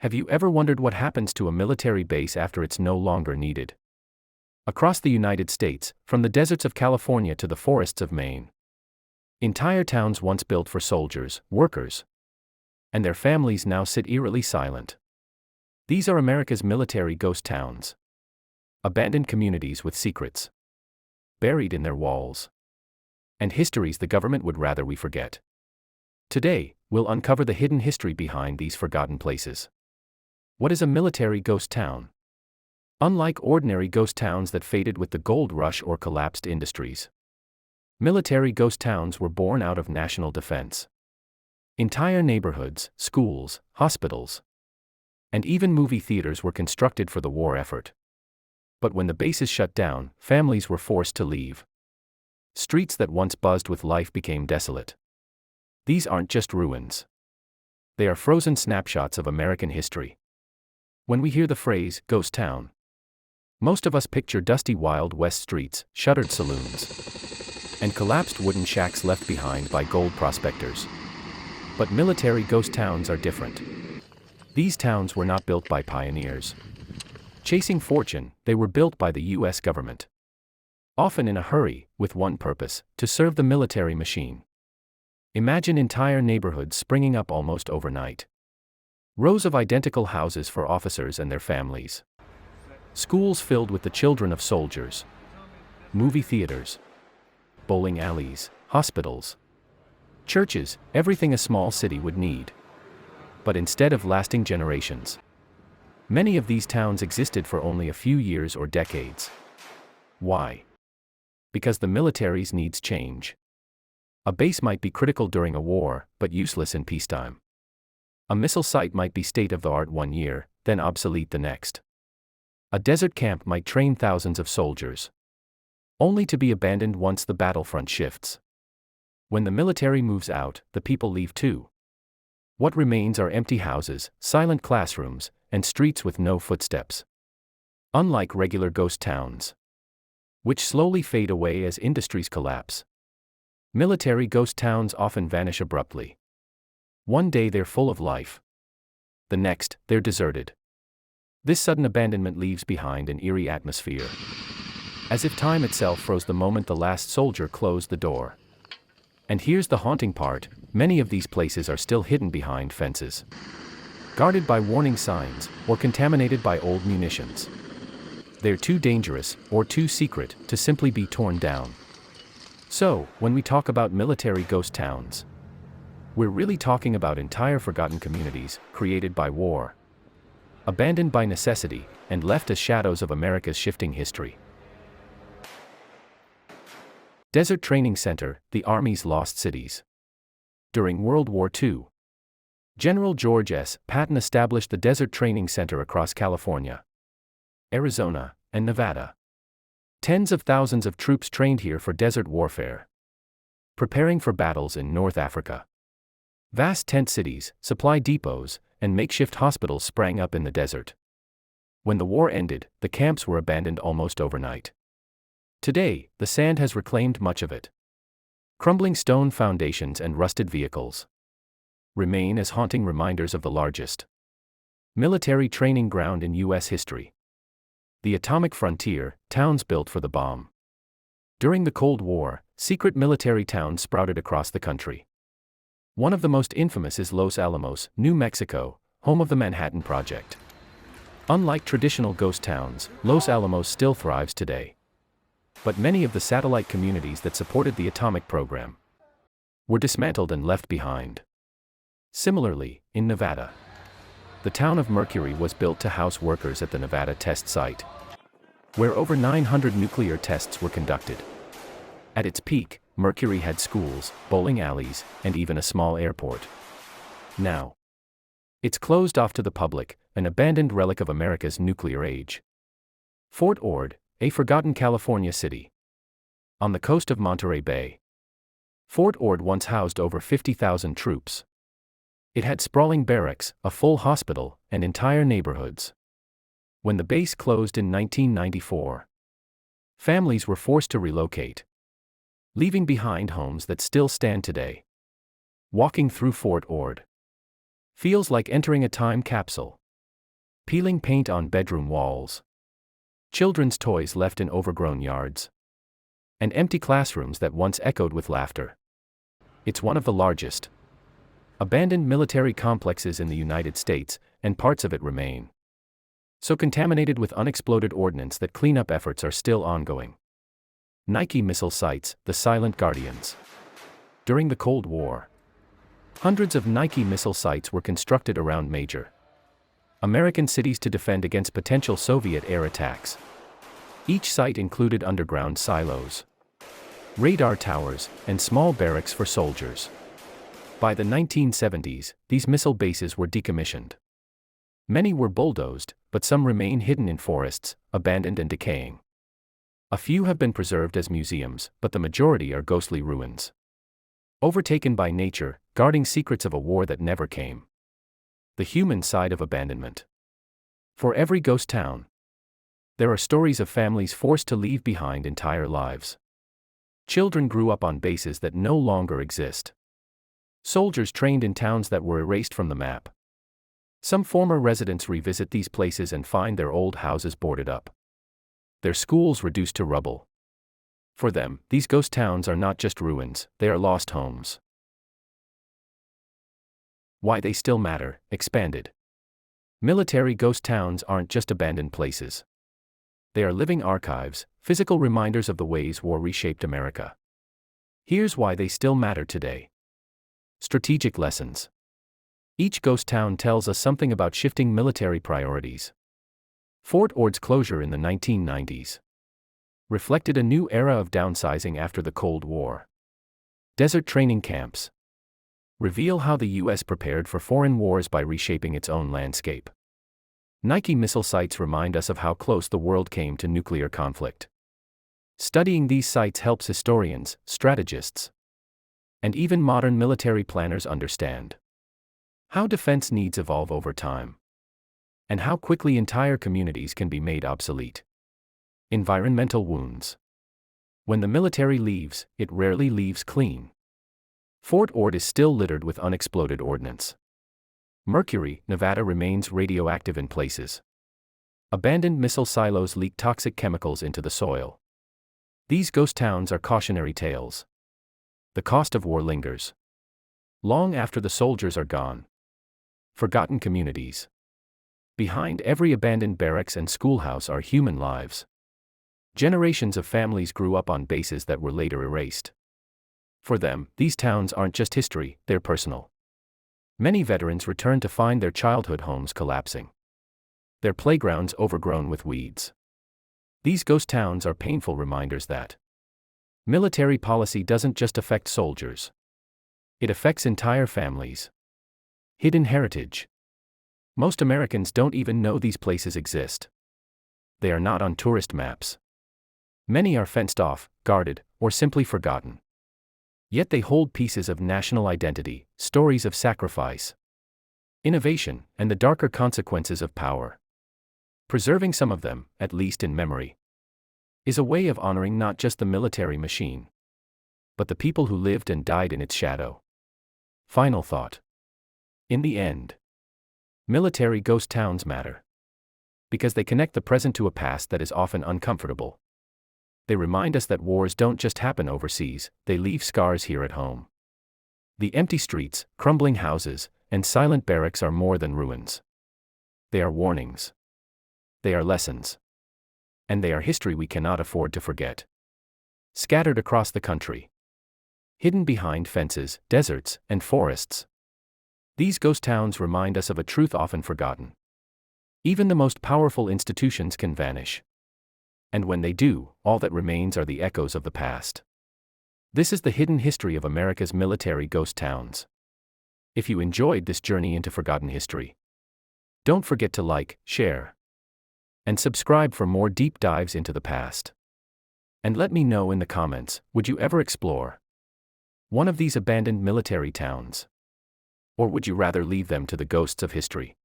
Have you ever wondered what happens to a military base after it's no longer needed? Across the United States, from the deserts of California to the forests of Maine, entire towns once built for soldiers, workers, and their families now sit eerily silent. These are America's military ghost towns. Abandoned communities with secrets buried in their walls, and histories the government would rather we forget. Today, we'll uncover the hidden history behind these forgotten places. What is a military ghost town? Unlike ordinary ghost towns that faded with the gold rush or collapsed industries, military ghost towns were born out of national defense. Entire neighborhoods, schools, hospitals, and even movie theaters were constructed for the war effort. But when the bases shut down, families were forced to leave. Streets that once buzzed with life became desolate. These aren't just ruins. They are frozen snapshots of American history. When we hear the phrase, ghost town, most of us picture dusty Wild West streets, shuttered saloons, and collapsed wooden shacks left behind by gold prospectors. But military ghost towns are different. These towns were not built by pioneers chasing fortune, they were built by the U.S. government. Often in a hurry, with one purpose, to serve the military machine. Imagine entire neighborhoods springing up almost overnight. Rows of identical houses for officers and their families. Schools filled with the children of soldiers. Movie theaters. Bowling alleys, hospitals. Churches, everything a small city would need. But instead of lasting generations, many of these towns existed for only a few years or decades. Why? Because the military's needs change. A base might be critical during a war, but useless in peacetime. A missile site might be state-of-the-art one year, then obsolete the next. A desert camp might train thousands of soldiers, only to be abandoned once the battlefront shifts. When the military moves out, the people leave too. What remains are empty houses, silent classrooms, and streets with no footsteps. Unlike regular ghost towns, which slowly fade away as industries collapse, military ghost towns often vanish abruptly. One day they're full of life. The next, they're deserted. This sudden abandonment leaves behind an eerie atmosphere, as if time itself froze the moment the last soldier closed the door. And here's the haunting part, many of these places are still hidden behind fences, guarded by warning signs, or contaminated by old munitions. They're too dangerous, or too secret, to simply be torn down. So, when we talk about military ghost towns, we're really talking about entire forgotten communities, created by war, abandoned by necessity, and left as shadows of America's shifting history. Desert Training Center, the Army's lost cities. During World War II, General George S. Patton established the Desert Training Center across California, Arizona, and Nevada. Tens of thousands of troops trained here for desert warfare, preparing for battles in North Africa. Vast tent cities, supply depots, and makeshift hospitals sprang up in the desert. When the war ended, the camps were abandoned almost overnight. Today, the sand has reclaimed much of it. Crumbling stone foundations and rusted vehicles remain as haunting reminders of the largest military training ground in U.S. history. The atomic frontier, towns built for the bomb. During the Cold War, secret military towns sprouted across the country. One of the most infamous is Los Alamos, New Mexico, home of the Manhattan Project. Unlike traditional ghost towns, Los Alamos still thrives today. But many of the satellite communities that supported the atomic program were dismantled and left behind. Similarly, in Nevada, the town of Mercury was built to house workers at the Nevada test site, where over 900 nuclear tests were conducted. At its peak, Mercury had schools, bowling alleys, and even a small airport. Now, it's closed off to the public, an abandoned relic of America's nuclear age. Fort Ord, a forgotten California city, on the coast of Monterey Bay. Fort Ord once housed over 50,000 troops. It had sprawling barracks, a full hospital, and entire neighborhoods. When the base closed in 1994, families were forced to relocate, leaving behind homes that still stand today. Walking through Fort Ord feels like entering a time capsule. Peeling paint on bedroom walls. Children's toys left in overgrown yards. And empty classrooms that once echoed with laughter. It's one of the largest abandoned military complexes in the United States, and parts of it remain so contaminated with unexploded ordnance that cleanup efforts are still ongoing. Nike missile sites, the silent guardians. During the Cold War, hundreds of Nike missile sites were constructed around major American cities to defend against potential Soviet air attacks. Each site included underground silos, radar towers, and small barracks for soldiers. By the 1970s, these missile bases were decommissioned. Many were bulldozed, but some remain hidden in forests, abandoned and decaying. A few have been preserved as museums, but the majority are ghostly ruins. Overtaken by nature, guarding secrets of a war that never came. The human side of abandonment. For every ghost town, there are stories of families forced to leave behind entire lives. Children grew up on bases that no longer exist. Soldiers trained in towns that were erased from the map. Some former residents revisit these places and find their old houses boarded up, their schools reduced to rubble. For them, these ghost towns are not just ruins, they are lost homes. Why they still matter, expanded. Military ghost towns aren't just abandoned places. They are living archives, physical reminders of the ways war reshaped America. Here's why they still matter today. Strategic lessons. Each ghost town tells us something about shifting military priorities. Fort Ord's closure in the 1990s reflected a new era of downsizing after the Cold War. Desert training camps reveal how the U.S. prepared for foreign wars by reshaping its own landscape. Nike missile sites remind us of how close the world came to nuclear conflict. Studying these sites helps historians, strategists, and even modern military planners understand how defense needs evolve over time, and how quickly entire communities can be made obsolete. Environmental wounds. When the military leaves, it rarely leaves clean. Fort Ord is still littered with unexploded ordnance. Mercury, Nevada remains radioactive in places. Abandoned missile silos leak toxic chemicals into the soil. These ghost towns are cautionary tales. The cost of war lingers long after the soldiers are gone. Forgotten communities. Behind every abandoned barracks and schoolhouse are human lives. Generations of families grew up on bases that were later erased. For them, these towns aren't just history, they're personal. Many veterans return to find their childhood homes collapsing, their playgrounds overgrown with weeds. These ghost towns are painful reminders that military policy doesn't just affect soldiers. It affects entire families. Hidden heritage. Most Americans don't even know these places exist. They are not on tourist maps. Many are fenced off, guarded, or simply forgotten. Yet they hold pieces of national identity, stories of sacrifice, innovation, and the darker consequences of power. Preserving some of them, at least in memory, is a way of honoring not just the military machine, but the people who lived and died in its shadow. Final thought. In the end, military ghost towns matter because they connect the present to a past that is often uncomfortable. They remind us that wars don't just happen overseas, they leave scars here at home. The empty streets, crumbling houses, and silent barracks are more than ruins. They are warnings. They are lessons. And they are history we cannot afford to forget. Scattered across the country, hidden behind fences, deserts, and forests, these ghost towns remind us of a truth often forgotten. Even the most powerful institutions can vanish. And when they do, all that remains are the echoes of the past. This is the hidden history of America's military ghost towns. If you enjoyed this journey into forgotten history, don't forget to like, share, and subscribe for more deep dives into the past. And let me know in the comments, would you ever explore one of these abandoned military towns? Or would you rather leave them to the ghosts of history?